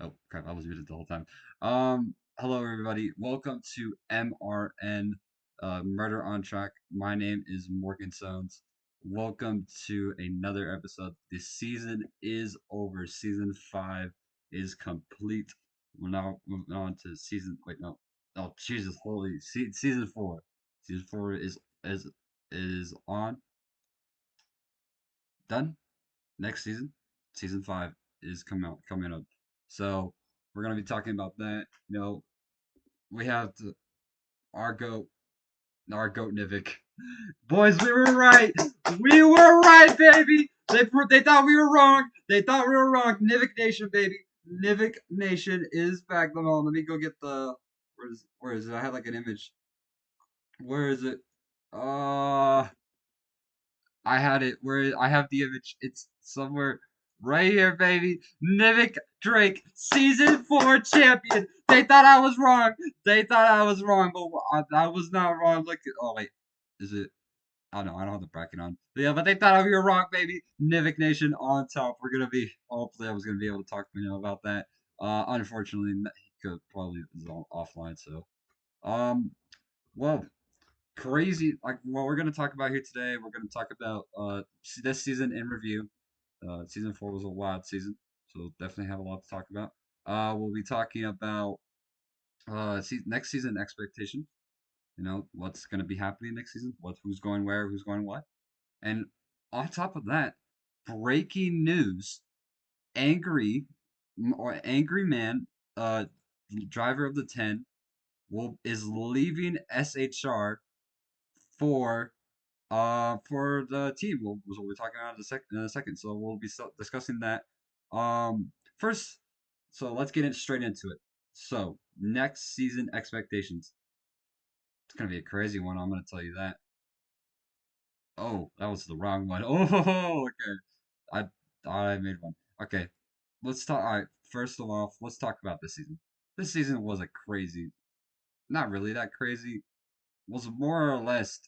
Oh crap, I was muted the whole time. Hello everybody. Welcome to MRN, Murder on Track. My name is Morgan Sones. Welcome to another episode. This season is over. Season 5 is complete. We're now moving on to season. Wait, no. Oh Jesus, holy! Season 4. Season 4 is is on. Done. Next season, season 5 is coming up. So we're gonna be talking about that. We have our goat, our goat Nivik. Boys, we were right. We were right, baby. They thought we were wrong. They thought we were wrong. Nivik Nation, baby. Nivik Nation is back. Let me go get the. Where is it? I had like an image. Where is it? Uh, I had it. Where I have the image. It's somewhere right here, baby. Nivik Drake, season 4 champion. They thought I was wrong. They thought I was wrong, but I was not wrong. Look at. Oh wait, is it? Oh no, I don't have the bracket on. But yeah, but they thought we were wrong, baby. Nivik Nation on top. We're gonna be. Hopefully, I was gonna be able to talk to him about that. Unfortunately, he could probably is offline. So, um, well, crazy like what we're going to talk about here today. We're going to talk about this season in review. Season 4 was a wild season, so definitely have a lot to talk about. We'll be talking about next season expectations. What's going to be happening next season, who's going where, who's going what. And on top of that, breaking news: angry or angry man, uh driver of the 10 will is leaving SHR for for the team. We're talking about in a second, so we'll be discussing that. First, so let's get straight into it. So next season expectations. It's gonna be a crazy one. I'm gonna tell you that. Oh, that was the wrong one. Oh, okay. I I made one. Okay, let's talk. All right. First of all, let's talk about this season. This season was a crazy, not really that crazy, was more or less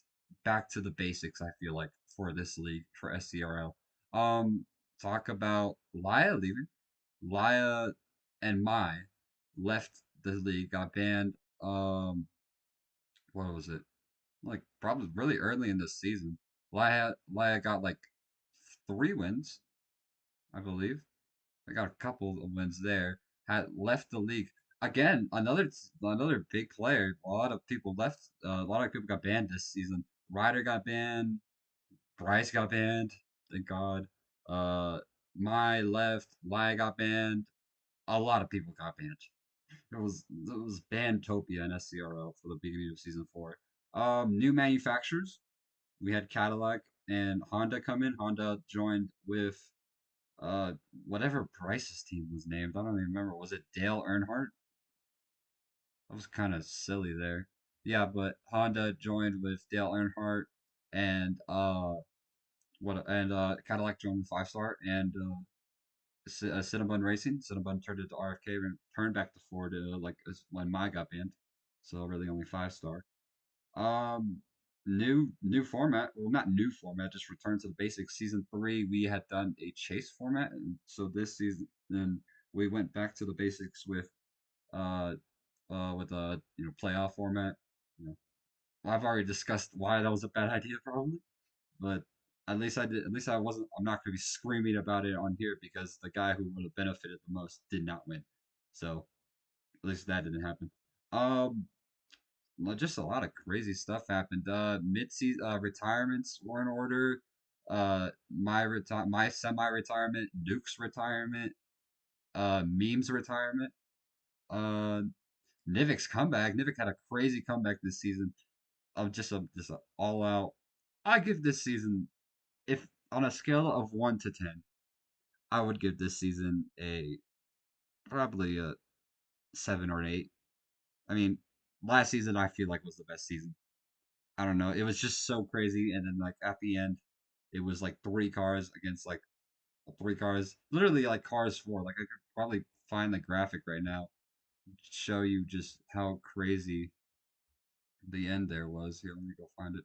back to the basics, I feel like, for this league, for SCRL. Talk about Laya leaving. Laya and Mai left the league, got banned. What was it? Like probably really early in this season. Laya got like 3 wins, I believe. I got a couple of wins there. Had left the league again. Another big player. A lot of people left. A lot of people got banned this season. Ryder got banned. Bryce got banned. Thank God. Uh, My left. Lai got banned. A lot of people got banned. It was Bantopia in SCRL for the beginning of season 4. New manufacturers. We had Cadillac and Honda come in. Honda joined with uh whatever Bryce's team was named. I don't even remember. Was it Dale Earnhardt? That was kind of silly there. Yeah, but Honda joined with Dale Earnhardt and Cadillac joined 5 star and Cinnabon Racing. Cinnabon turned into RFK and turned back to Ford when my got banned. So really only 5 star. Um, new format. Well, not new format. Just return to the basics. Season 3, we had done a chase format, and so this season, then we went back to the basics uh, with a playoff format. You know, I've already discussed why that was a bad idea, probably, but at least I did. At least I wasn't. I'm not going to be screaming about it on here because the guy who would have benefited the most did not win. So at least that didn't happen. Um, just a lot of crazy stuff happened. Mid-season retirements were in order. My semi-retirement, Nuke's retirement, Meme's retirement, uh, Nivik's comeback. Nivik had a crazy comeback this season of just a all out. I give this season, if on a scale of 1 to 10, I would give this season a probably a 7 or 8. I mean, last season I feel like was the best season. I don't know. It was just so crazy. And then like at the end, it was like 3 cars against like 3 cars, literally like cars four. Like I could probably find the graphic right now, show you just how crazy the end there was. Here, let me go find it.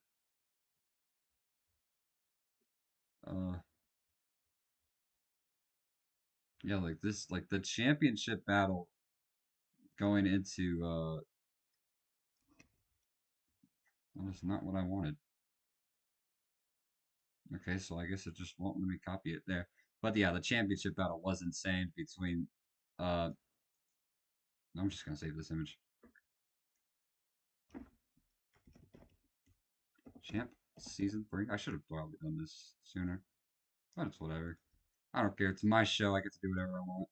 Uh, Yeah, like this, like the championship battle going into well, that's not what I wanted. Okay, so I guess it just won't let me copy it there. But yeah, the championship battle was insane between uh I'm just gonna save this image. Champ season 3. I should have probably done this sooner. But it's whatever. I don't care. It's my show. I get to do whatever I want.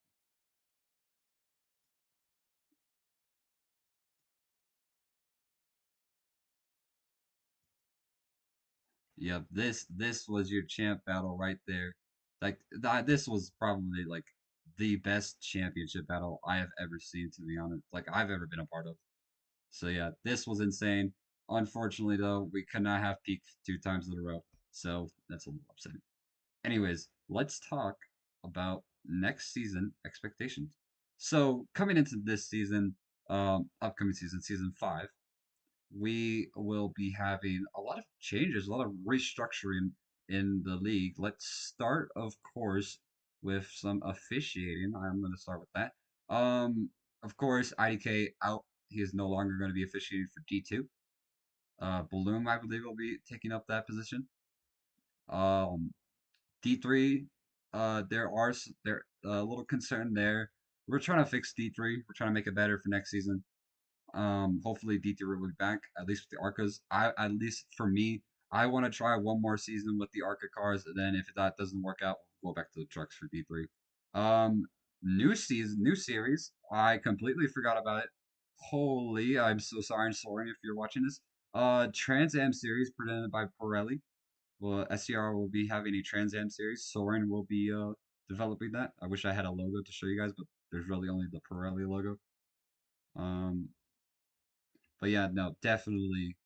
Yeah, this was your champ battle right there. Like this was probably like the best championship battle I have ever seen, to be honest. Like I've ever been a part of. So yeah, this was insane. Unfortunately, though, we could not have peaked 2 times in a row. So that's a little upsetting. Anyways, let's talk about next season expectations. So coming into this season, upcoming season, season 5, we will be having a lot of changes, a lot of restructuring in the league. Let's start, of course, with some officiating. I'm going to start with that. Of course, IDK out. He is no longer going to be officiating for D2. Bloom, I believe, will be taking up that position. Um, D3, there a little concern there. We're trying to fix D3. We're trying to make it better for next season. Hopefully D3 will be back at least with the Arcas. I At least for me, I want to try one more season with the Arca cars, and then if that doesn't work out, we'll go back to the trucks for D3. Um, New season, new series. I completely forgot about it. Holy, I'm so sorry, and sorry if you're watching this. Trans Am series presented by Pirelli. Well, SCR will be having a Trans Am series. Soren will be developing that. I wish I had a logo to show you guys, but there's really only the Pirelli logo. Um, but yeah, no, definitely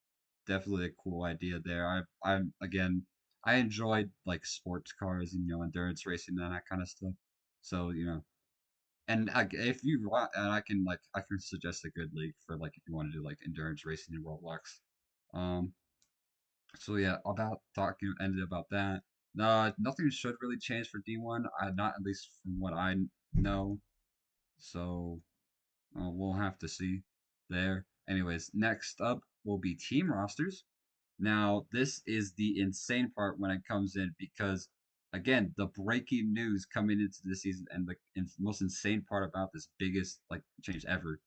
a cool idea there. I'm again, I enjoyed like sports cars and endurance racing and that kind of stuff. So and if you want, and I can suggest a good league for like if you want to do like endurance racing in Roblox. Um, so yeah, about talking ended about that. Nothing should really change for D1. Not at least from what I know. So we'll have to see there. Anyways, next up will be team rosters. Now, this is the insane part when it comes in because, again, the breaking news coming into the season and the most insane part about this biggest like change ever: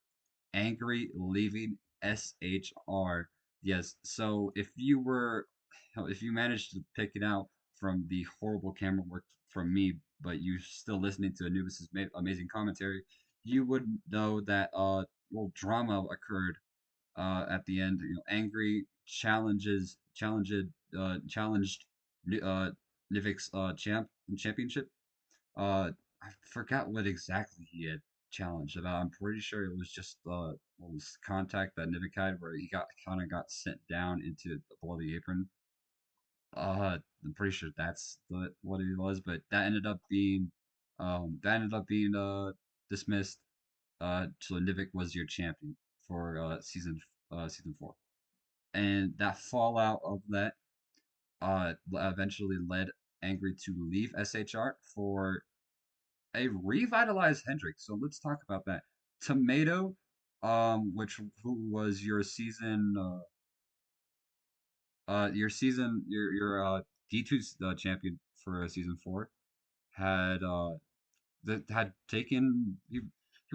Angry leaving SHR. Yes, so if you managed to pick it out from the horrible camera work from me, but you still listening to Anubis's amazing commentary, you would know that little drama occurred at the end. Angry challenged Nivik's championship. I forgot what exactly he had challenged about. I'm pretty sure it was just what was contact that Nivik had, where he got sent down into the below the apron. I'm pretty sure that's what it was, but that ended up being dismissed. So Nivik was your champion for season 4, and that fallout of that eventually led Angry to leave SHR for a revitalized Hendrick. So let's talk about that. Tomato, which who was your D2 champion for season 4, had that had taken he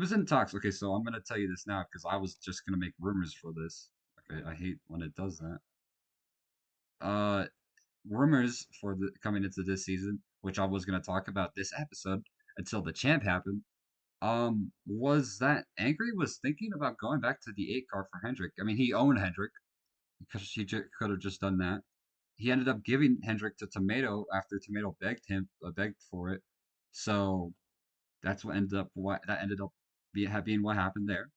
was in talks. Okay, so I'm gonna tell you this now because I was just gonna make rumors for this. Okay, I hate when it does that. Uh, Rumors for the coming into this season, which I was gonna talk about this episode until the champ happened, was that Angry was thinking about going back to the 8 car for Hendrick. I mean, he owned Hendrick because he could have just done that. He ended up giving Hendrick to Tomato after Tomato begged for it. So that's what ended up being what happened there.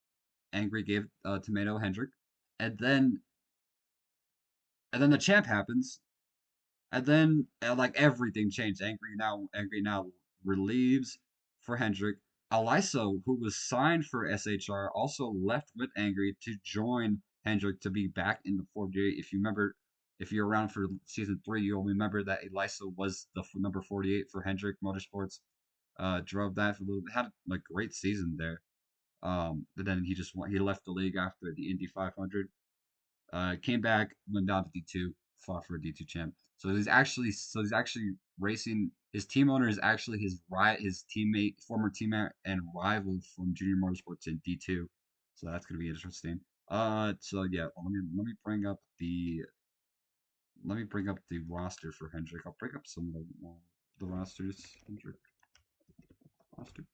Angry gave Tomato Hendrick, and then the champ happens, and then like everything changed. Angry now relieves for Hendrick. Aliso, who was signed for SHR, also left with Angry to join Hendrick to be back in the 48. If you remember, if you're around for season 3, you'll remember that Eliso was the number 48 for Hendrick Motorsports. Drove that for a little bit. Had a great season there. But then he left the league after the Indy 500. Came back, went down to D2, fought for a D2 champ. He's actually racing. His team owner is actually his teammate, former teammate and rival from Junior Motorsports in D2. So that's gonna be interesting. So yeah, let me bring up the roster for Hendrick. I'll bring up some of the rosters. Hendrick roster.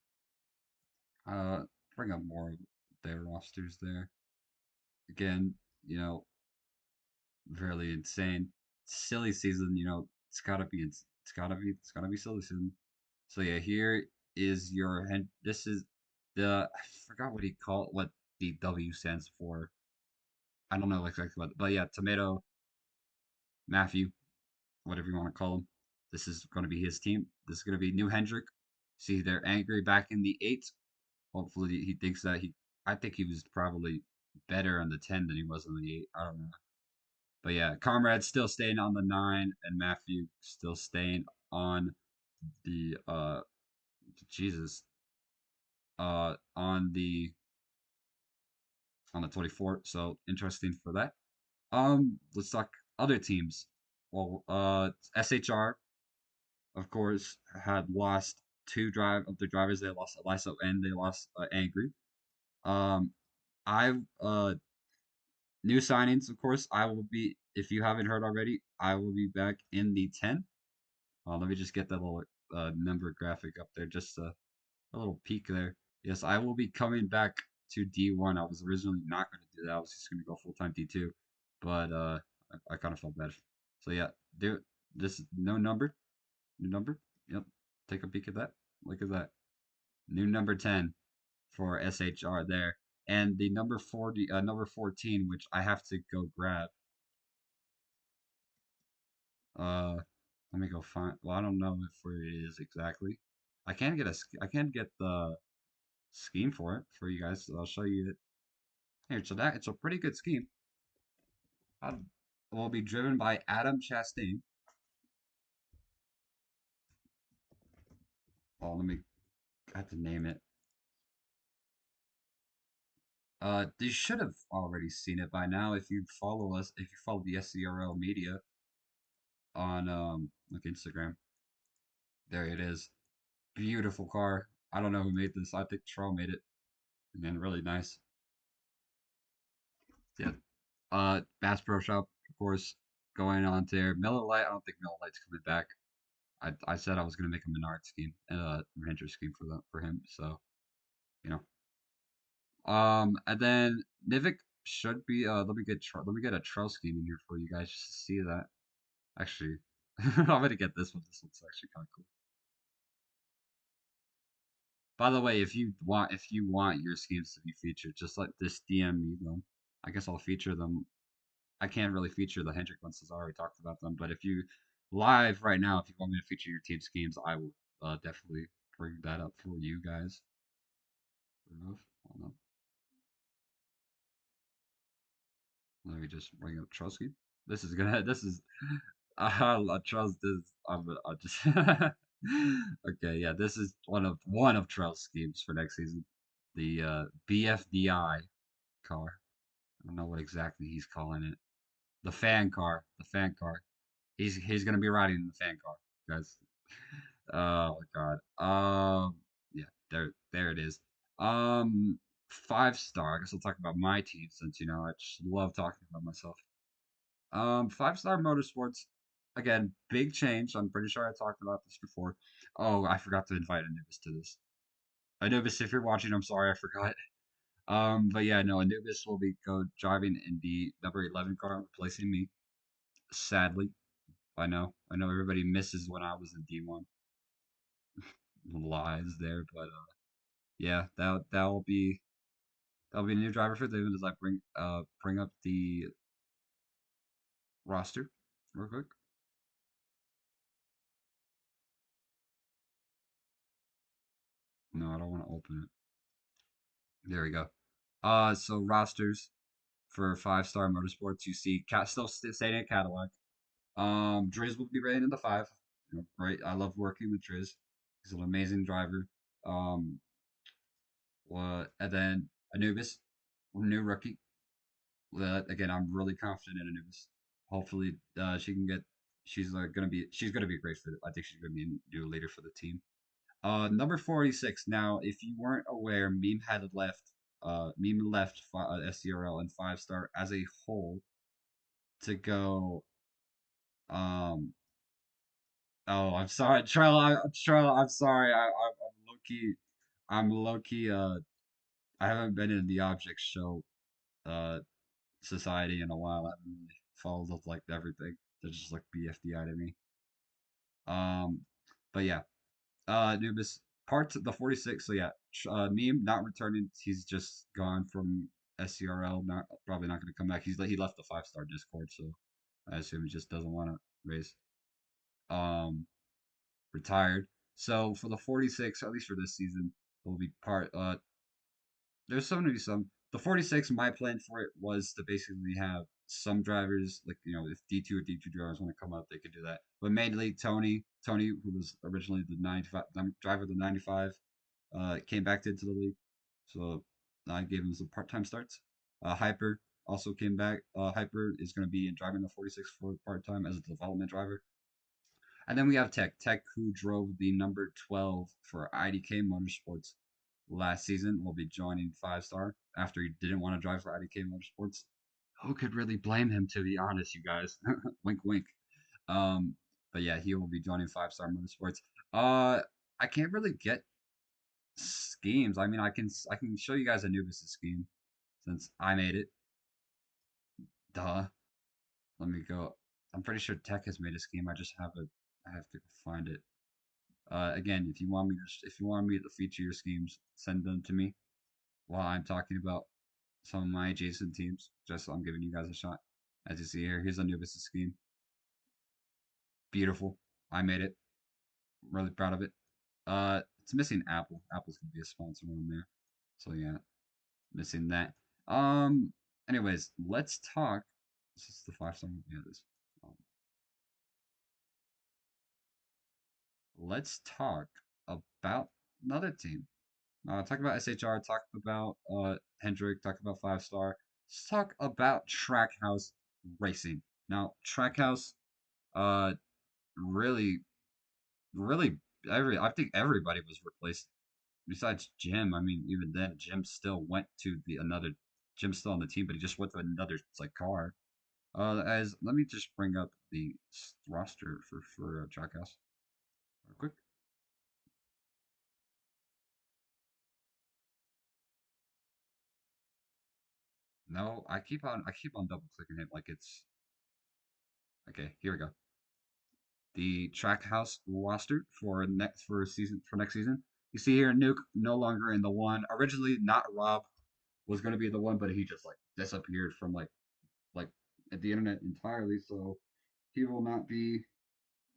Uh, bring up more of their rosters there. Again, you know, really insane, silly season. It's gotta be silly season. So yeah, here is your this is the I forgot what the W stands for. I don't know exactly but yeah, Tomato Matthew, whatever you want to call him. This is going to be his team. This is going to be New Hendrick. See, they're angry back in the eight. Hopefully, he thinks that he. I think he was probably better on the 10 than he was on the 8. I don't know. But yeah, Comrade still staying on the 9, and Matthew still staying on the Jesus on the 24. So interesting for that. Let's talk other teams. Well, SHR of course had lost two drive of the drivers. They lost Eliso and they lost Angry. Um, I New signings, of course. I will be if you haven't heard already. I will be back in the 10. Let me just get that little number graphic up there, just a little peek there. Yes, I will be coming back to D1. I was originally not going to do that. I was just going to go full time D2, but I kind of felt bad. So yeah, do this no number, new number. Yep, take a peek at that. Look at that, new number 10 for SHR there, and the number 40, number 14, which I have to go grab. Uh, Let me go find. Well, I don't know if where it is exactly. I can get the scheme for it for you guys. So I'll show you it here. So that it's a pretty good scheme. It will be driven by Adam Chastain. Oh, I have to name it. You should have already seen it by now if you follow us. If you follow the SCRL media on like Instagram, there it is. Beautiful car. I don't know who made this. I think Troll made it. And then really nice. Yeah. Bass Pro Shop, of course, going on there. Miller Lite. I don't think Miller Lite's coming back. I said I was gonna make a Menard scheme and a Ranger scheme for him. So you know. And then Nivik should be. Let me get a trail scheme in here for you guys just to see that. Actually, I'm gonna get this one. This one's actually kind of cool. By the way, if you want your schemes to be featured, just like this DM me them. I guess I'll feature them. I can't really feature the Hendrick ones since I already talked about them. But if you live right now, if you want me to feature your team schemes, I will definitely bring that up for you guys. Remove. Hold on. Let me just bring up Trusky. This is gonna. This is. I trust this. I just. Okay, yeah. This is one of Trell's schemes for next season. The BFDI car. I don't know what exactly he's calling it. The fan car. The fan car. He's gonna be riding in the fan car, guys. Oh my god. Yeah, there it is. 5 star. I guess I'll talk about my team since I just love talking about myself. 5 star motorsports. Again, big change. I'm pretty sure I talked about this before. Oh, I forgot to invite Anubis to this. Anubis, if you're watching, I'm sorry I forgot. But yeah, no, Anubis will be driving in the number 11 car, replacing me. Sadly, I know everybody misses when I was in D1. Lies there, but yeah, that'll be a new driver for them as I bring up the roster real quick. No, I don't want to open it. There we go. So rosters for 5 star motorsports, you see Cat still staying at Cadillac. Driz will be rated in the 5. Right, I love working with Driz. He's an amazing driver. Um, and then Anubis, new rookie. Again, I'm really confident in Anubis. Hopefully, she can get. She's gonna be a great fit. I think she's gonna be a new leader for the team. Number 46. Now, if you weren't aware, Meme left SCRL and 5 star as a whole to go. Um, oh, I'm sorry, Trella. I'm sorry. I'm low key. I'm low key. I haven't been in the object show uh society in a while. I haven't really followed up like everything. They're just like BFDI to me. Um, but yeah, Nubis part the 46. So yeah, Meme not returning. He's just gone from SCRL. Not probably not going to come back. He left the 5 star Discord, so I assume he just doesn't want to raise. Um, retired. So for the 46, at least for this season, will be part. There's going to be some. The 46, my plan for it was to basically have some drivers, like, if D2 or D2 drivers want to come up, they could do that. But mainly Tony, who was originally the 95 driver of the 95, came back into the league. So I gave him some part time starts. Hyper also came back. Hyper is going to be driving the 46 for part time as a development driver. And then we have Tech, who drove the number 12 for IDK Motorsports last season, will be joining 5 star after he didn't want to drive for IDK Motorsports. Who could really blame him, to be honest, you guys? Wink, wink. Um, but yeah, he will be joining 5 star Motorsports. Uh, I can't really get schemes. I mean, I can show you guys Anubis' scheme since I made it. Duh. Let me go. I'm pretty sure Tech has made a scheme. I have to find it. Again, if you want me to feature your schemes, send them to me while I'm talking about some of my adjacent teams. Just so I'm giving you guys a shot. As you see here, here's Anubis' scheme. Beautiful. I made it. Really proud of it. It's missing Apple. Apple's gonna be a sponsor on there. So yeah, missing that. Um. Anyways, let's talk. This is the 5 star. Yeah, this. Um, let's talk about another team. Talk about SHR, talk about Hendrick, talk about 5 star. Let's talk about Trackhouse Racing. Now, Trackhouse, uh, really, really, I think everybody was replaced besides Jim. I mean, even then, Jim still went to the another. Jim's still on the team, but he just went to another like car. As let me just bring up the roster for Trackhouse real quick. No, I keep on double clicking it like it's okay. Here we go. The Trackhouse roster for next season. You see here, Nuke no longer in the one. Originally, not Rob was going to be the one, but he just like disappeared from like at the internet entirely. So he will not be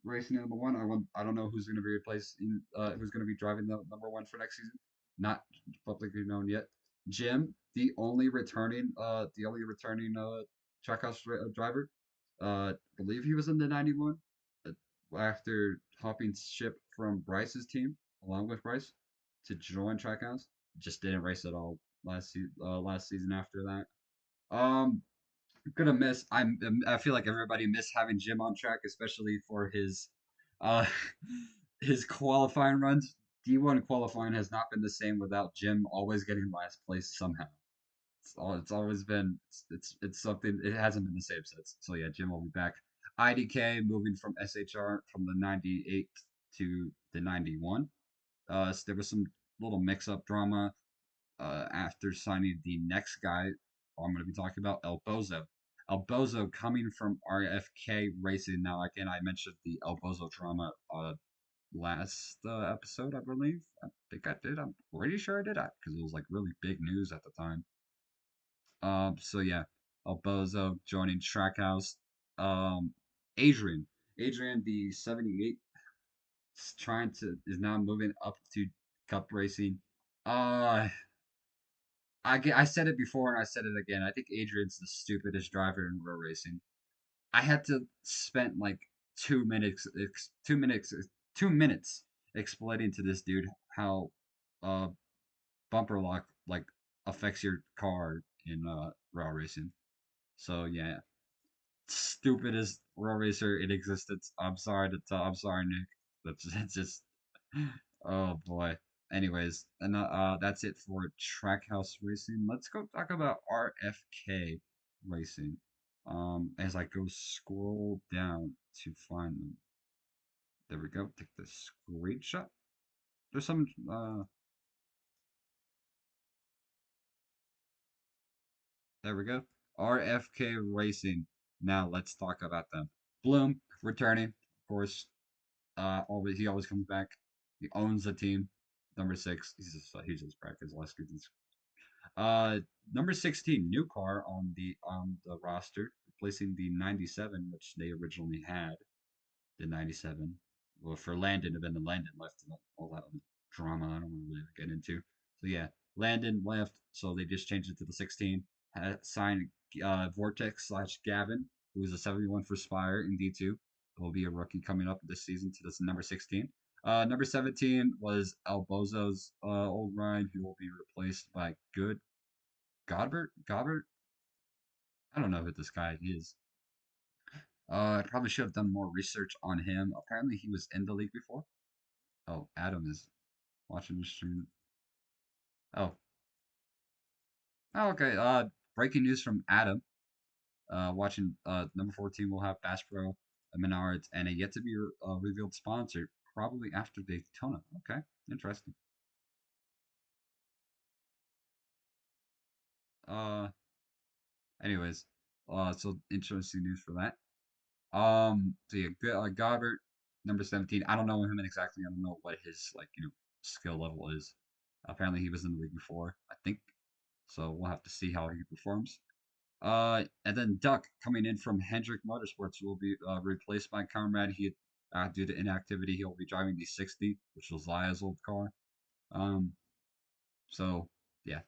racing in the one. I don't know who's going to be replacing who's going to be driving the number one for next season. Not publicly known yet. Jim, the only returning Trackhouse driver. Believe he was in the 91 after hopping ship from Bryce's team, along with Bryce, to join Trackhouse. Just didn't race at all last season after that. Um, gonna miss. I feel like everybody missed having Jim on track, especially for his uh his qualifying runs. D1 qualifying has not been the same without Jim always getting last place somehow. It's always been it's something it hasn't been the same since. So yeah, Jim will be back. IDK moving from SHR from the 98 to the 91. So there was some little mix-up drama after signing the next guy I'm going to be talking about, El Bozo. El Bozo coming from RFK Racing. Now, again, I mentioned the El Bozo drama last episode, I believe. I think I did. I'm pretty sure I did because it was like really big news at the time. So yeah, Albozo joining Trackhouse. Um, Adrian, Adrian, the 78, is now moving up to Cup racing. Uh, I said it before and I said it again. I think Adrian's the stupidest driver in road racing. I had to spend like 2 minutes, 2 minutes explaining to this dude how uh bumper lock like affects your car in raw racing. So yeah, stupidest raw racer in existence. I'm sorry, Nick. That's just oh boy. Anyways, and that's it for Trackhouse Racing. Let's go talk about RFK Racing. As I go scroll down to find them. There we go. Take the screenshot. There's some there we go. RFK Racing. Now let's talk about them. Bloom returning, of course. Always he always comes back. He owns the team. Number six. He's just practice last season. Number 16, new car on the roster, replacing the 97, which they originally had. The 97. Well, for Landon, and then the Landon left, and all that drama I don't want to really get into. So yeah, Landon left, so they just changed it to the 16. Signed Vortex slash Gavin, who is a 71 for Spire in D2. Will be a rookie coming up this season to this number 16. Number 17 was Albozo's old ride, who will be replaced by Good Godbert. Godbert. I don't know who this guy is. I probably should have done more research on him. Apparently, he was in the league before. Oh, Adam is watching the stream. Oh, oh, okay. Breaking news from Adam. Watching number 14 will have Bass Pro, Menards, and a yet to be revealed sponsor probably after Daytona. Okay, interesting. Uh, anyways, so interesting news for that. So yeah, Goddard, number 17. I don't know him exactly. I don't know what his skill level is. Apparently, he was in the league before, I think. So we'll have to see how he performs. And then Duck coming in from Hendrick Motorsports will be replaced by Conrad. Due to inactivity, he'll be driving the 60, which was Laya's old car. Um, so yeah,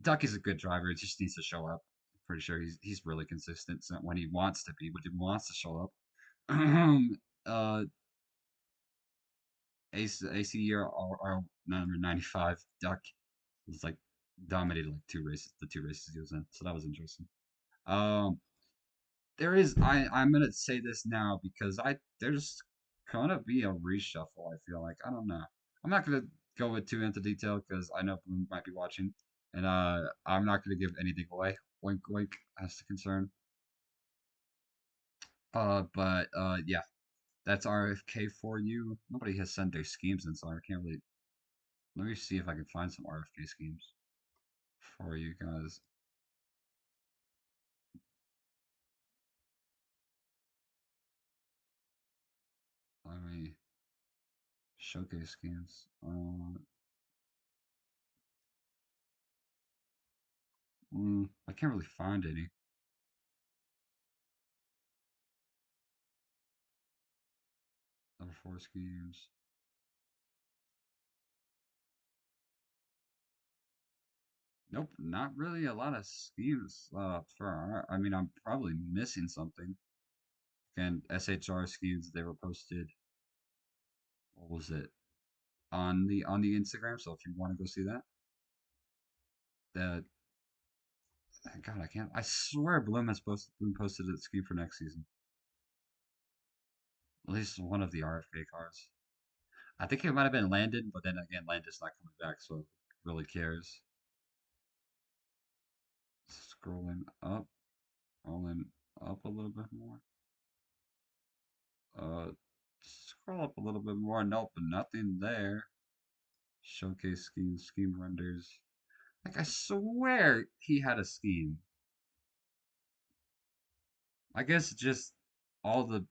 Duck is a good driver. He just needs to show up. Pretty sure he's really consistent when he wants to be, when he wants to show up. uh, ACR number 95 Duck was like dominated like the two races he was in. So that was interesting. Um, there is I'm gonna say this now because there's gonna be a reshuffle. I feel like I don't know. I'm not gonna go too into detail because I know Bloom might be watching, and I'm not gonna give anything away. Wink, wink, as to concern. But yeah, that's RFK for you. Nobody has sent their schemes in, so I can't really. Let me see if I can find some RFK schemes for you guys. Let me showcase schemes. I can't really find any. Number four schemes. Nope, not really a lot of schemes for I mean, I'm probably missing something. And SHR schemes they were posted. What was it on the Instagram? So if you want to go see that, that God, I can't. I swear Bloom posted a scheme for next season. At least one of the RFK cars. I think it might have been Landon, but then again, Landon's not coming back, so really cares. Scrolling up, scrolling up a little bit more. Uh, scroll up a little bit more. Nope, nothing there. Showcase scheme renders. Like I swear he had a scheme. I guess just all the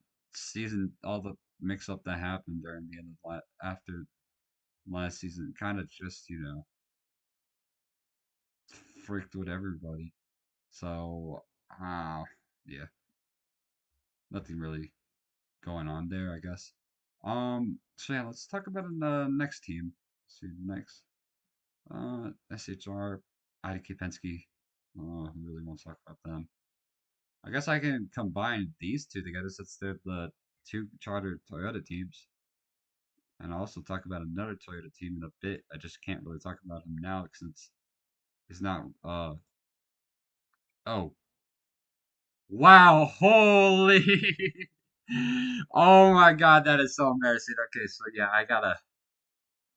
mix up that happened during the end of after last season, kind of just freaked with everybody. So, yeah, nothing really going on there, I guess. So yeah, let's talk about the next team. Let's see next. SHR, IDK Penske. Oh, who really wants to talk about them? I guess I can combine these two together since they're the two charter Toyota teams. And I'll also talk about another Toyota team in a bit. I just can't really talk about him now since he's not. Oh, wow! Holy! Oh my God, that is so embarrassing. Okay, so yeah, I gotta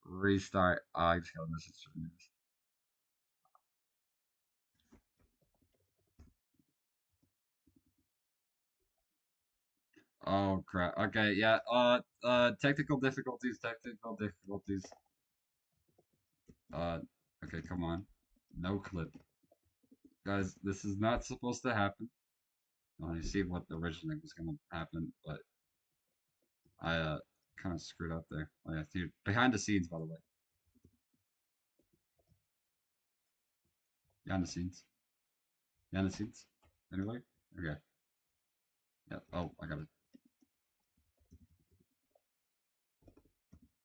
restart. I just gotta message from this. Oh crap. Okay, yeah. Technical difficulties. Technical difficulties. Uh, okay, come on. No clip, guys. This is not supposed to happen. Let me see what originally was gonna happen, but I kind of screwed up there. Oh yeah, dude. Behind the scenes, by the way. Behind the scenes. Behind the scenes. Anyway. Okay. Yeah. Oh, I got it.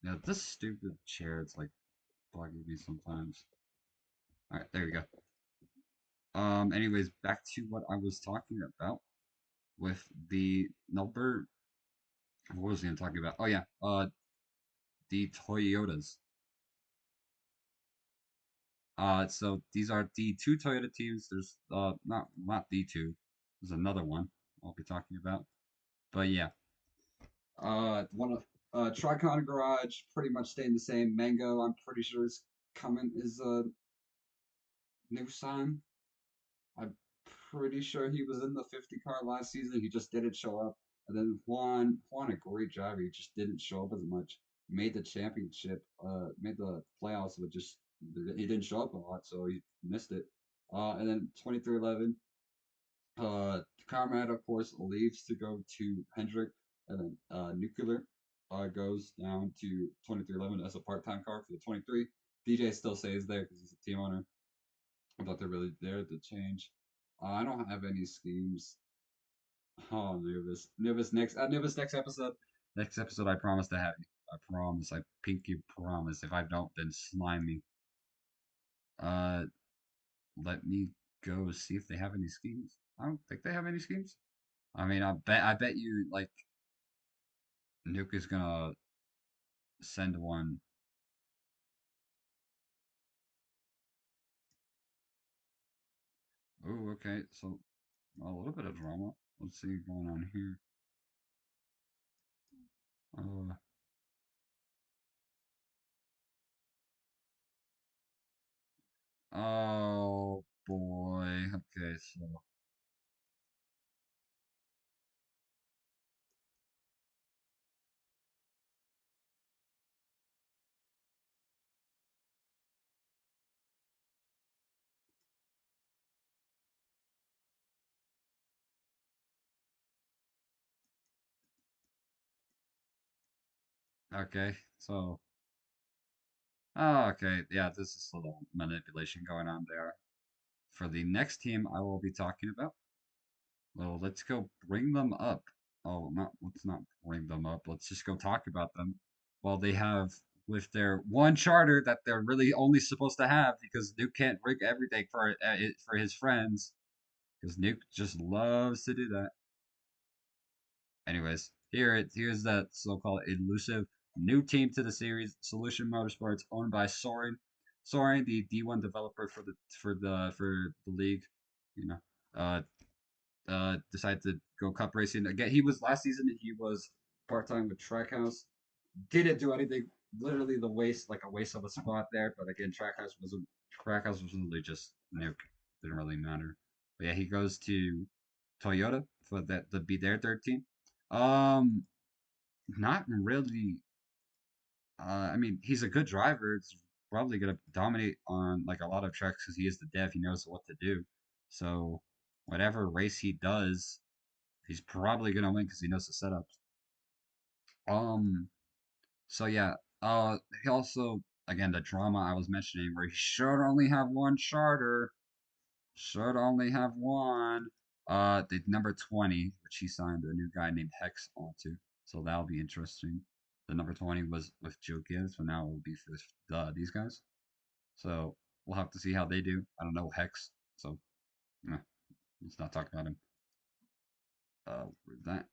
Yeah, this stupid chair. It's like bugging me sometimes. All right, there you go. Anyways, back to what I was talking about with the number. What was I talking about? Oh yeah, the Toyotas. So these are the two Toyota teams. There's not the two. There's another one I'll be talking about. But yeah, one of Tricon Garage pretty much staying the same. Mango, I'm pretty sure is coming is a new sign. I'm pretty sure he was in the 50 car last season. He just didn't show up. And then Juan, a great driver. He just didn't show up as much. Made the championship, made the playoffs, but just he didn't show up a lot, so he missed it. And then 2311, Conrad, of course, leaves to go to Hendrick, and then Nuclear goes down to 2311 as a part-time car for the 23. DJ still stays there because he's a team owner. I thought they're really there to change. I don't have any schemes. Oh, nervous, nervous. Nervous next episode. Next episode, I promise to have you. I promise. I pinky promise. If I don't, then slime me. Uh, Let me go see if they have any schemes. I don't think they have any schemes. I mean, I bet you like Nuke is gonna send one. Oh, okay. So a little bit of drama. Let's see what's going on here. Uh, oh boy. Okay, so okay, so okay, yeah, this is a little manipulation going on there. For the next team I will be talking about, well, let's go bring them up. Oh, not let's not bring them up. Let's just go talk about them. Well, they have with their one charter that they're really only supposed to have because Nuke can't rig everything for his friends because Nuke just loves to do that. Anyways, here's that so-called elusive new team to the series, Solution Motorsports, owned by Soren. Soren, the D1 developer for the league, you know, uh, decided to go cup racing again. He was last season. He was part time with Trackhouse. Didn't do anything. Literally the waste, like a waste of a spot there. But again, Trackhouse was literally just nuke. Didn't really matter. But yeah, he goes to Toyota for that to be their third team. Um, Not really. I mean, he's a good driver. It's probably gonna dominate on like a lot of tracks because he is the dev. He knows what to do. So whatever race he does, he's probably gonna win because he knows the setups. Um. So yeah. He also again the drama I was mentioning where he should only have one charter. Should only have one. The number 20, which he signed a new guy named Hex onto. So that'll be interesting. The number 20 was with Joe Gibbs, so now it will be for these guys. So we'll have to see how they do. I don't know Hex, so let's not talk about him. With that.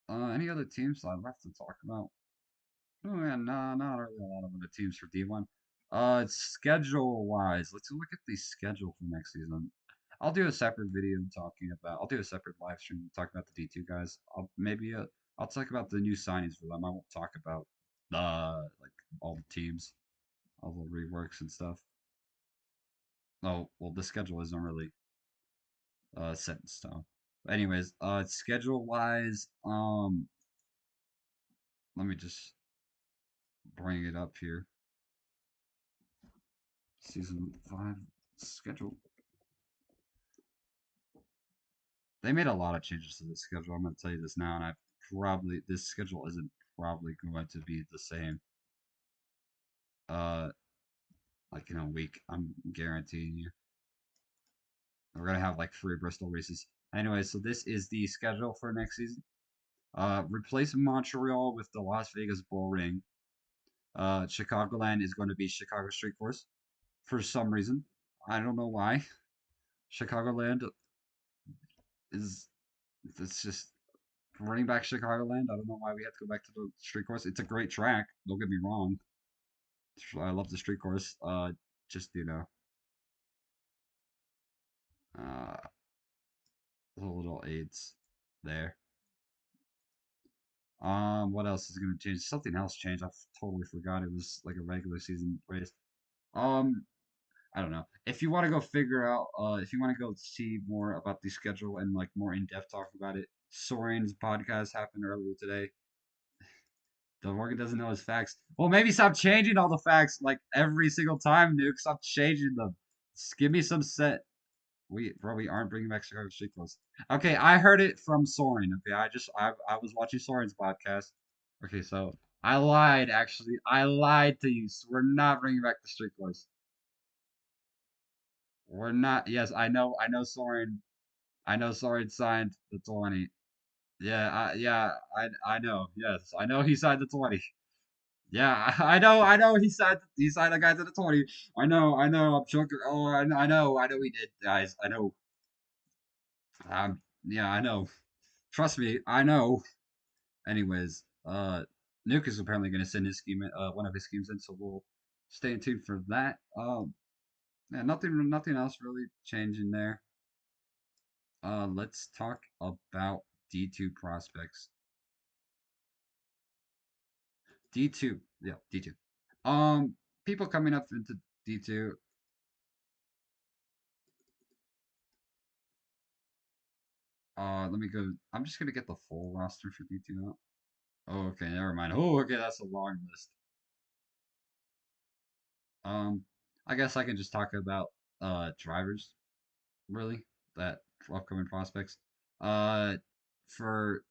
Any other teams I'd left to talk about? Oh yeah, no, not really a lot of other teams for D1. Schedule wise, let's look at the schedule for next season. I'll do a separate video talking about. I'll do a separate live stream talking about the D2 guys. I'll talk about the new signings for them. I won't talk about like all the teams, all the reworks and stuff. Oh well, the schedule isn't really set in stone. But anyways, schedule wise, let me just bring it up here. Season 5 schedule. They made a lot of changes to the schedule. I'm going to tell you this now, and this schedule isn't probably going to be the same. Uh, like in a week, I'm guaranteeing you. We're gonna have like 3 Bristol races. Anyway, so this is the schedule for next season. Replace Montreal with the Las Vegas Bull Ring. Chicagoland is going to be Chicago Street Course for some reason. I don't know why. Chicagoland is it's just running back Chicagoland. I don't know why we have to go back to the street course. It's a great track. Don't get me wrong. I love the street course. Just uh, the little aids there. what else is gonna change? Something else changed. I totally forgot. It was like a regular season race. Um, I don't know. If you want to go figure out, if you want to go see more about the schedule and like more in depth talk about it, Soren's podcast happened earlier today. The Morgan doesn't know his facts. Well, maybe stop changing all the facts like every single time, Nuke. Stop changing them. Just give me some set. We aren't bringing back Chicago Street Clothes. Okay, I heard it from Soren. Okay, I was watching Soren's podcast. Okay, so I lied. Actually, I lied to you. So we're not bringing back the Street Clothes. We're not. Yes, I know Soren. I know Soren signed the 20. Yeah, I know. Yes, I know he signed the 20. Yeah, I know. He signed a guy to the 20. I know. I'm joking. Oh, I know he did, guys. I know. Yeah, I know. Trust me, I know. Anyways, Nuke is apparently going to send his scheme, one of his schemes in, so we'll stay tuned for that. Yeah, nothing else really changing there. Let's talk about D2 prospects. D2, yeah, D2. People coming up into D2. Let me go. I'm just gonna get the full roster for D2 out. Oh, okay, never mind. Oh, okay, that's a long list. Um, I guess I can just talk about drivers really that upcoming prospects. Uh, for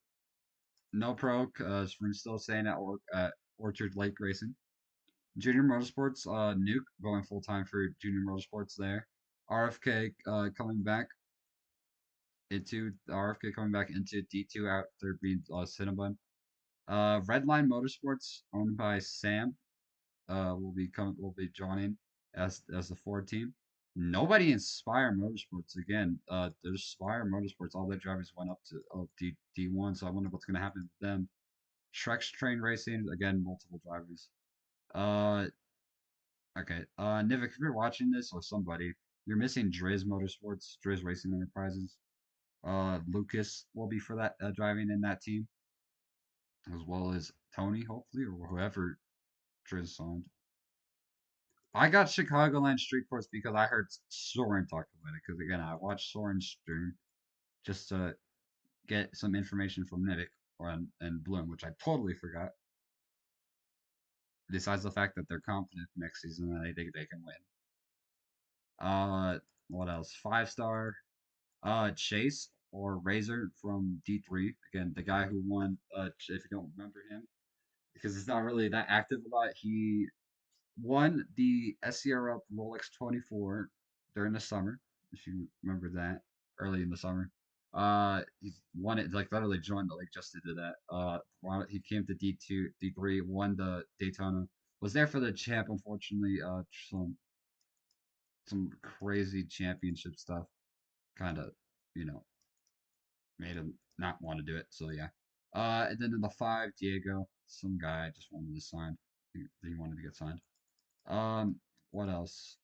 no pro, we're still staying at Orchard Lake Racing. Junior Motorsports, Nuke going full time for Junior Motorsports there. RFK coming back into D2 after being Cinnabon. Redline Motorsports, owned by Sam, will be joining as the Ford team. Nobody Inspire Motorsports again. There's Spire Motorsports. All their drivers went up to D1, so I wonder what's gonna happen with them. Shrek's Train Racing again, multiple drivers. Uh, okay. Nivik, if you're watching this or somebody, you're missing Driz Motorsports, Driz Racing Enterprises. Lucas will be for that driving in that team, as well as Tony, hopefully, or whoever Driz signed. I got Chicagoland Street Course because I heard Soren talk about it. Because again, I watched Soren's stream just to get some information from Nivik and Bloom, which I totally forgot. Besides the fact that they're confident next season and they think they can win. What else? 5 star. Chase or Razor from D3. Again, the guy who won. If you don't remember him, because it's not really that active a lot. He won the SCR Rolex 24 during the summer, if you remember that, early in the summer. He won it, like literally joined the league just to do that. He came to D2, D3, won the Daytona, was there for the champ, unfortunately. Some crazy championship stuff kind of, you know, made him not want to do it. So yeah. And then in the 5, Diego, some guy I just wanted to sign. He wanted to get signed. What else?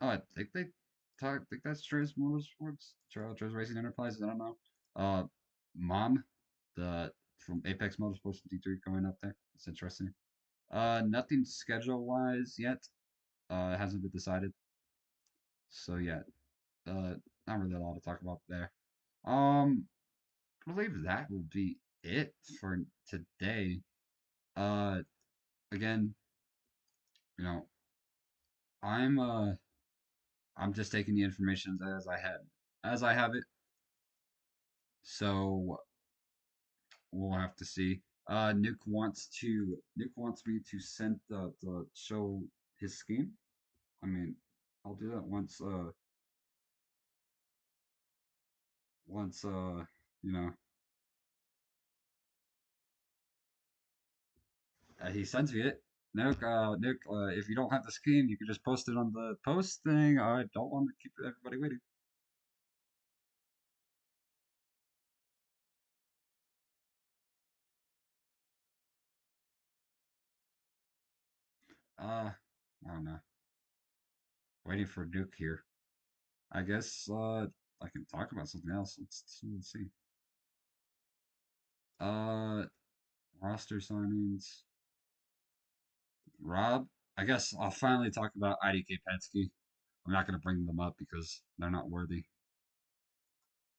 Oh, I think they talk. I think that's Trace Motorsports, Trace Racing Enterprises. I don't know. Uh, Mom, the from Apex Motorsports D3 going up there. It's interesting. Nothing schedule wise yet. It hasn't been decided. So yeah, not really a lot to talk about there. Um, I believe that will be it for today. Uh, again, you know, I'm uh, I'm just taking the information as I have it. So we'll have to see. Nuke wants me to send the show his scheme. I mean, I'll do that once you know he sends me it. Nuke, if you don't have the scheme, you can just post it on the post thing. I don't want to keep everybody waiting. I don't know. Waiting for Nuke here. I guess I can talk about something else. Let's see. Uh, roster signings. Rob, I guess I'll finally talk about IDK Penske. I'm not gonna bring them up because they're not worthy.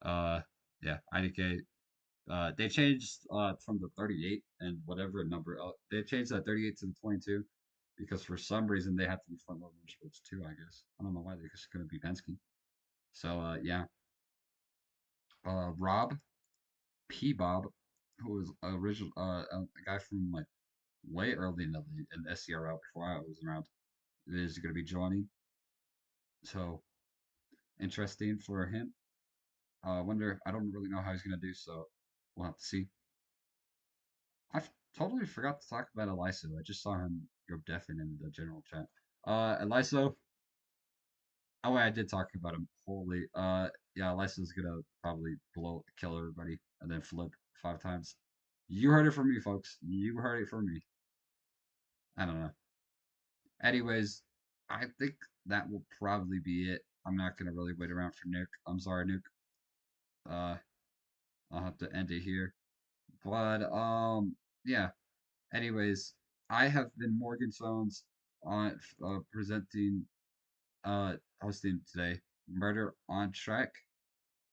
Uh, yeah, IDK. They changed from the 38 and whatever number. They changed that 38 to the 22 because for some reason they had to be front load motorsports too. I guess I don't know why they just couldn't be Penske. So yeah, Rob P Bob, who was original a guy from like way early in the SCRL before I was around, is going to be joining. So interesting for him. I wonder. I don't really know how he's gonna do, so we'll have to see. Totally forgot to talk about Eliso. I just saw him go deafened in the general chat. Eliso. Oh, wait, I did talk about him. Holy. Yeah, Eliso's gonna probably kill everybody, and then flip 5 times. You heard it from me, folks. You heard it from me. I don't know. Anyways, I think that will probably be it. I'm not gonna really wait around for Nick. I'm sorry, Nick. Uh, I'll have to end it here. But yeah. Anyways, I have been Morgan Jones on presenting hosting today. Murder on Track.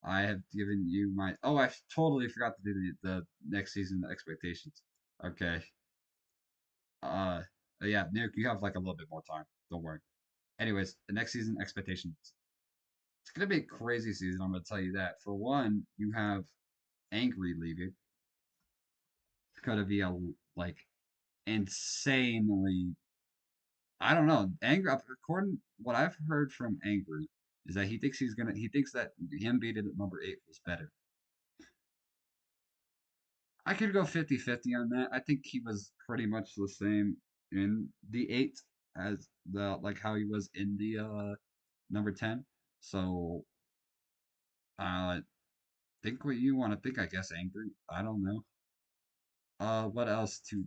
I have given you my. Oh, I totally forgot to do the next season expectations. Okay. Uh, yeah, Nick, you have like a little bit more time. Don't worry. Anyways, the next season expectations. It's gonna be a crazy season. I'm gonna tell you that. For one, you have Angry leaving. It's gonna be a like insanely. I don't know. Angry, according what I've heard from Angry, is that he thinks that him beating at number 8 was better. I could go 50-50 on that. I think he was pretty much the same in the 8 as the like how he was in the number 10. So think what you want to think, I guess Angry. I don't know. What else to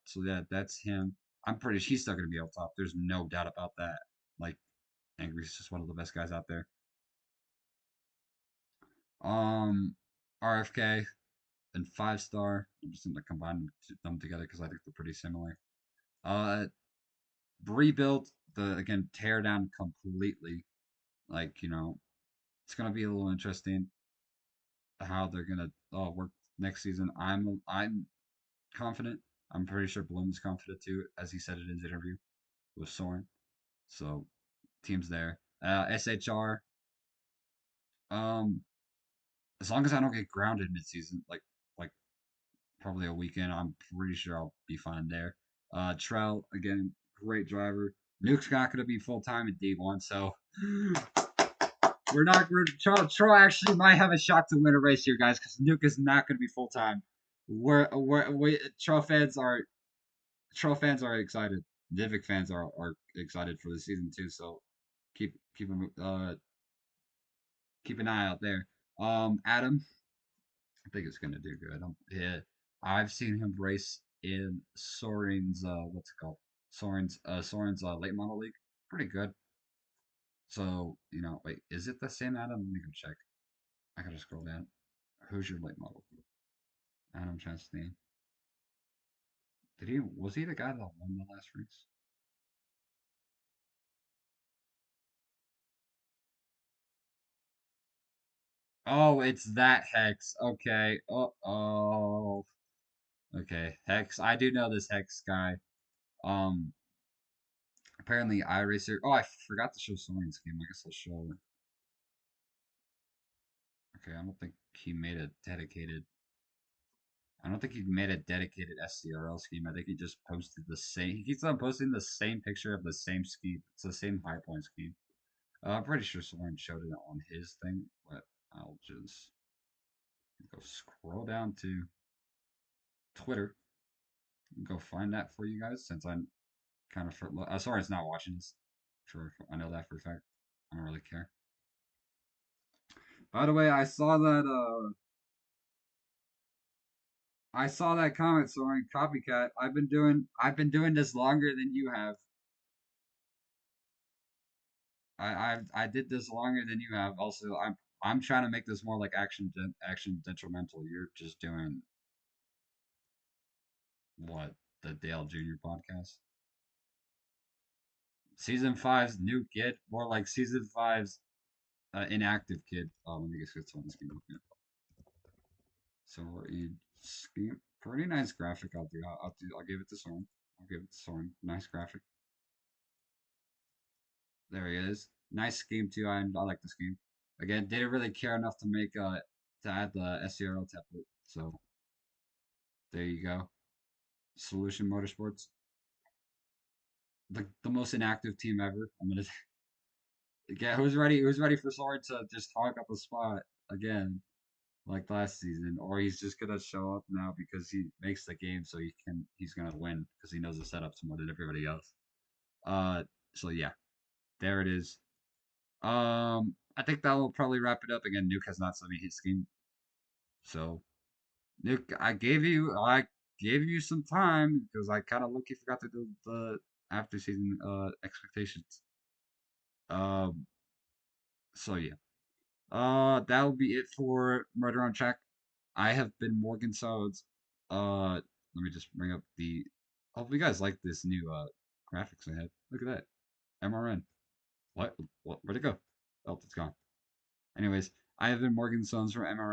so yeah, that's him. I'm pretty he's still gonna be up top. There's no doubt about that. Like Angry's just one of the best guys out there. Um, RFK and 5 star. I'm just gonna combine them together because I think they're pretty similar. Uh, rebuild the again tear down completely. Like it's gonna be a little interesting how they're gonna work next season. I'm confident. I'm pretty sure Bloom's confident too, as he said in his interview with Soren. So teams there. SHR. Um, as long as I don't get grounded midseason, like probably a weekend. I'm pretty sure I'll be fine there. Trell again, great driver. Nuke's not going to be full time in D1, so we're not. Trell actually might have a shot to win a race here, guys, because Nuke is not going to be full time. Trell fans are excited. Divic fans are excited for the season too. So keep keep an eye out there. Adam, I think it's gonna do good. Yeah, I've seen him race in Soren's what's it called? Soren's late model league. Pretty good. So, wait, is it the same Adam? Let me go check. I gotta scroll down. Who's your late model? Adam Chastain. Was he the guy that won the last race? Oh, it's that Hex. Okay. Oh. Okay. Hex. I do know this Hex guy. Um, apparently iRacer. Oh, I forgot to show Soren's game. I guess I'll show. Okay, I don't think he made a dedicated. I don't think he made a dedicated SCRL scheme. I think he just posted the same. He keeps on posting the same picture of the same scheme. It's the same high point scheme. I'm pretty sure someone showed it on his thing, but I'll just go scroll down to Twitter and go find that for you guys since I'm kind of. Sorry, it's not watching this. Sure, I know that for a fact. I don't really care. By the way, I saw that comment, Soren copycat. I've been doing this longer than you have. I did this longer than you have. Also, I'm trying to make this more like action detrimental. You're just doing what, the Dale Jr. podcast. Season five's new kid, more like season five's inactive kid. Let me just get someone this game. So we're in scheme. Pretty nice graphic. I'll give it to Soren. I'll give it to Soren. Nice graphic. There he is. Nice scheme too. I like the scheme. Again, didn't really care enough to make to add the SCRL template. So there you go. Solution Motorsports, the most inactive team ever. I'm gonna get who's ready. Who's ready for Soren to just hog up a spot again, like last season, or he's just gonna show up now because he makes the game, so he's gonna win because he knows the setup more than everybody else. So yeah, there it is. I think that will probably wrap it up. Again, Nuke has not sent me his scheme, so Nuke, I gave you some time because I kind of lucky forgot to do the after season expectations. Um, so yeah, that will be it for Murder on Track. I have been Morgan Sods. Let me just bring up the. Hope you guys like this new graphics I had. Look at that, MRN. What? Where'd it go? Oh, it's gone. Anyways, I have been Morgan Sons from MRN.